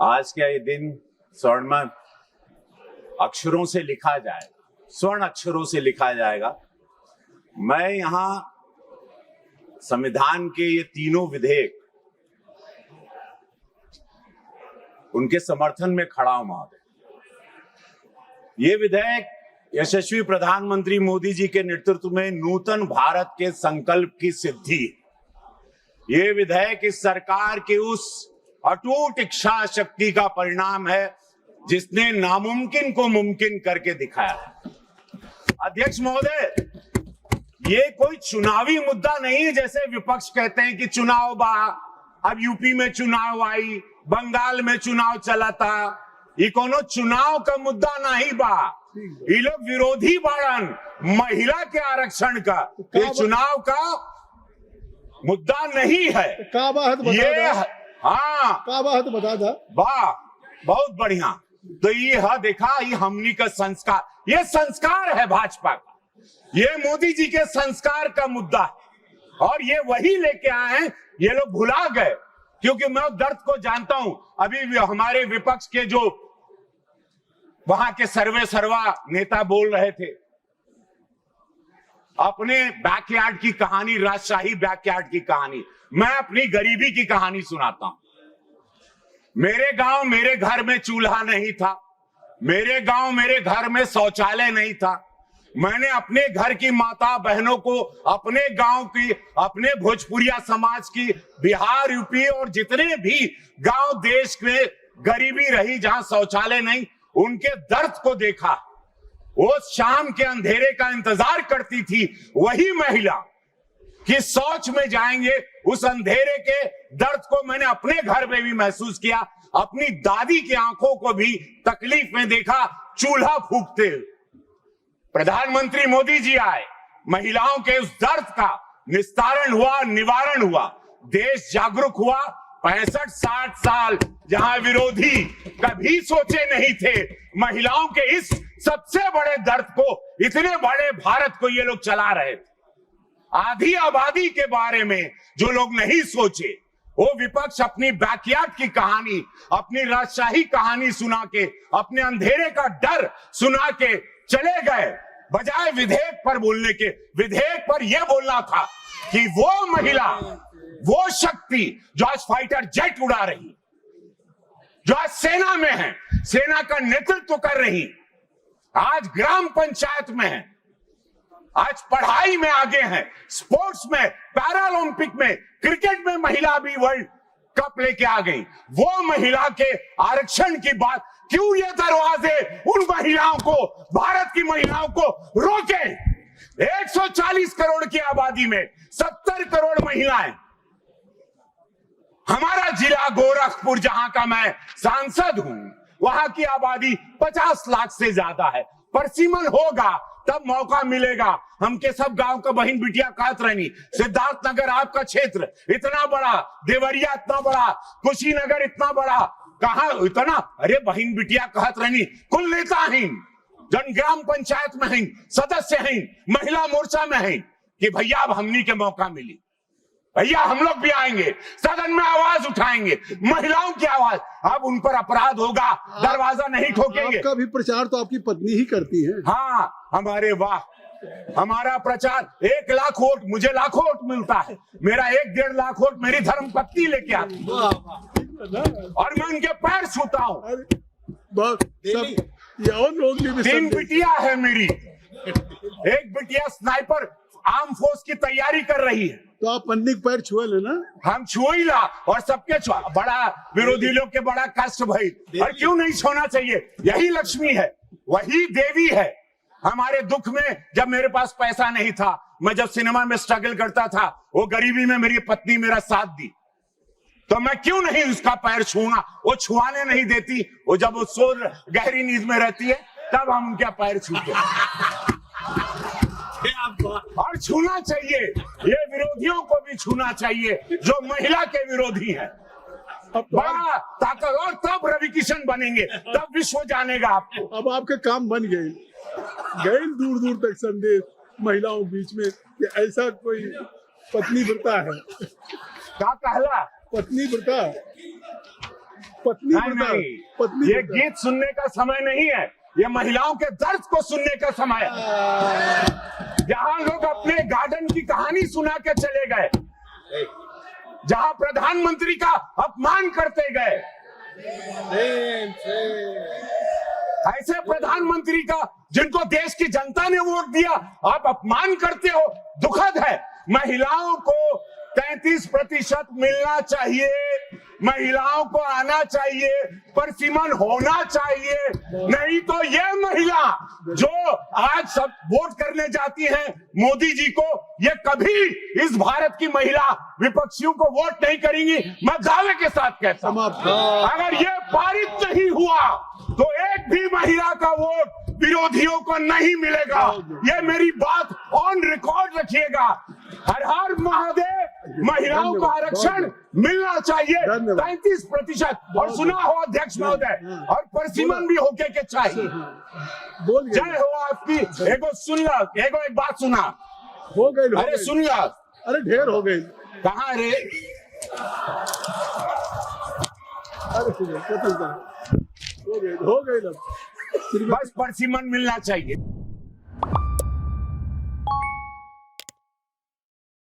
आज का ये दिन स्वर्ण अक्षरों से लिखा जाए, स्वर्ण अक्षरों से लिखा जाएगा। मैं यहाँ संविधान के ये तीनों विधेयक उनके समर्थन में खड़ा हूं महोदय। ये विधेयक यशस्वी प्रधानमंत्री मोदी जी के नेतृत्व में नूतन भारत के संकल्प की सिद्धि है। ये विधेयक इस सरकार की उस अटूट इच्छा शक्ति का परिणाम है जिसने नामुमकिन को मुमकिन करके दिखाया। अध्यक्ष महोदय, ये कोई चुनावी मुद्दा नहीं है जैसे विपक्ष कहते हैं कि चुनाव बा, अब यूपी में चुनाव आई, बंगाल में चुनाव चला था। ये कोनो चुनाव का मुद्दा नहीं बा, ये लोग विरोधी बाड़न महिला के आरक्षण का। ये चुनाव का मुद्दा नहीं है। का बात बता ये हाँ का बात बता था वाह, बहुत बढ़िया। तो ये देखा, ये हमनी का संस्कार, ये संस्कार है भाजपा का, ये मोदी जी के संस्कार का मुद्दा है और ये वही लेके आए हैं। ये लोग भुला गए क्योंकि मैं दर्द को जानता हूं। अभी भी हमारे विपक्ष के जो वहां के सर्वा नेता बोल रहे थे अपने बैकयार्ड की कहानी, राजशाही बैकयार्ड की कहानी। मैं अपनी गरीबी की कहानी सुनाता हूं। मेरे गांव मेरे घर में चूल्हा नहीं था, मेरे गांव मेरे घर में शौचालय नहीं था। मैंने अपने घर की माता बहनों को, अपने गांव की, अपने भोजपुरिया समाज की, बिहार यूपी और जितने भी गांव देश में गरीबी रही जहां शौचालय नहीं, उनके दर्द को देखा। वो शाम के अंधेरे का इंतजार करती थी वही महिला कि शौच में जाएंगे। उस अंधेरे के दर्द को मैंने अपने घर में भी महसूस किया, अपनी दादी की आंखों को भी तकलीफ में देखा चूल्हा फूंकते। प्रधानमंत्री मोदी जी आए, महिलाओं के उस दर्द का निस्तारण हुआ, निवारण हुआ, देश जागरूक हुआ। 65-60 साल जहां विरोधी कभी सोचे नहीं थे महिलाओं के इस सबसे बड़े दर्द को, इतने बड़े भारत को ये लोग चला रहे थे। आधी आबादी के बारे में जो लोग नहीं सोचे, वो विपक्ष अपनी बैकयार्ड की कहानी, अपनी राजशाही कहानी सुना के, अपने अंधेरे का डर सुना के चले गए। बजाय विधेयक पर बोलने के, विधेयक पर यह बोलना था कि वो महिला, वो शक्ति जो आज फाइटर जेट उड़ा रही, जो आज सेना में है, सेना का नेतृत्व कर रही, आज ग्राम पंचायत में है, आज पढ़ाई में आगे हैं, स्पोर्ट्स में, पैरालंपिक में, क्रिकेट में महिला भी वर्ल्ड कप लेके आ गई। वो महिला के आरक्षण की बात, क्यों ये दरवाजे उन महिलाओं को, भारत की महिलाओं को रोके? 140 करोड़ की आबादी में 70 करोड़ महिलाएं। हमारा जिला गोरखपुर जहां का मैं सांसद हूं, वहां की आबादी 50 लाख से ज्यादा है। परसिमन होगा तब मौका मिलेगा। हम के सब गांव का बहन बिटिया कहत रहनी, सिद्धार्थनगर आपका क्षेत्र इतना बड़ा, देवरिया इतना बड़ा, कुशीनगर इतना बड़ा, कहा इतना, अरे बहन बिटिया कहत रहनी, कुल नेता हैं, जन ग्राम पंचायत में हैं, सदस्य हैं, महिला मोर्चा में हैं कि भैया अब हमनी के मौका मिली, भैया हम लोग भी आएंगे, सदन में आवाज उठाएंगे, महिलाओं की आवाज। अब उन पर अपराध होगा, दरवाजा नहीं ठोकेंगे। आपका भी प्रचार तो आपकी पत्नी ही करती है। हाँ, हमारे वाह, हमारा प्रचार 1 लाख वोट, मुझे लाखों वोट मिलता है, मेरा 1-1.5 लाख वोट मेरी धर्म पत्नी लेके आती है और मैं उनके पैर छूता हूँ। 3 बिटिया है मेरी, एक बिटिया स्नाइपर आर्म फोर्स की तैयारी कर रही है। तो आप पत्नी के पैर छुए लेना। हम छुई ला और सबके छुआ, बड़ा विरोधी लोग के बड़ा कष्ट भाई, और क्यों नहीं छोना चाहिए? यही लक्ष्मी है, वही देवी है। हमारे दुख में जब मेरे पास पैसा नहीं था, मैं जब सिनेमा में स्ट्रगल करता था, वो गरीबी में मेरी पत्नी मेरा साथ दी, तो मैं क्यों नहीं उसका पैर छूंगा? वो छुआने नहीं देती, वो जब वो सो गहरी नींद में रहती है तब हम उनका पैर छूते और छूना चाहिए। ये विरोधियों को भी छूना चाहिए जो महिला के विरोधी हैं। बड़ा ताकत, और तब रवि किशन बनेंगे, तब विश्व जानेगा आपको। अब आपके काम बन गए दूर दूर तक संदेश महिलाओं बीच में कि ऐसा कोई पत्नी व्रता है। क्या कहला? पत्नी व्रता पत्नी नहीं प्रथा, नहीं, पत्नी ये प्रथा। गीत सुनने का समय नहीं है, ये महिलाओं के दर्द को सुनने का समय है। जहां लोग अपने गार्डन की कहानी सुना के चले गए, जहां प्रधानमंत्री का अपमान करते गए, ऐसे प्रधानमंत्री का जिनको देश की जनता ने वोट दिया आप अपमान करते हो, दुखद है। महिलाओं को 33% मिलना चाहिए, महिलाओं को आना चाहिए, परसिमन होना चाहिए, नहीं तो ये महिला जो आज सब वोट करने जाती हैं मोदी जी को, ये कभी इस भारत की महिला विपक्षियों को वोट नहीं करेंगी। मैं दावे के साथ कहता हूं, अगर ये पारित नहीं हुआ तो एक भी महिला का वोट विरोधियों को नहीं मिलेगा। ये मेरी बात ऑन रिकॉर्ड रखिएगा। हर हर महादेव, महिलाओं को आरक्षण मिलना चाहिए 33%, और सुना हो अध्यक्ष महोदय, और परसिमन भी होके के चाहिए। बोल गए, जय हो आपकी। एगो सुन ला, एगो एक बात सुना, हो गए, अरे सुन ला, अरे ढेर हो गए, कहाँ रे, अरे हो गए, हो गए, बस परसिमन मिलना चाहिए।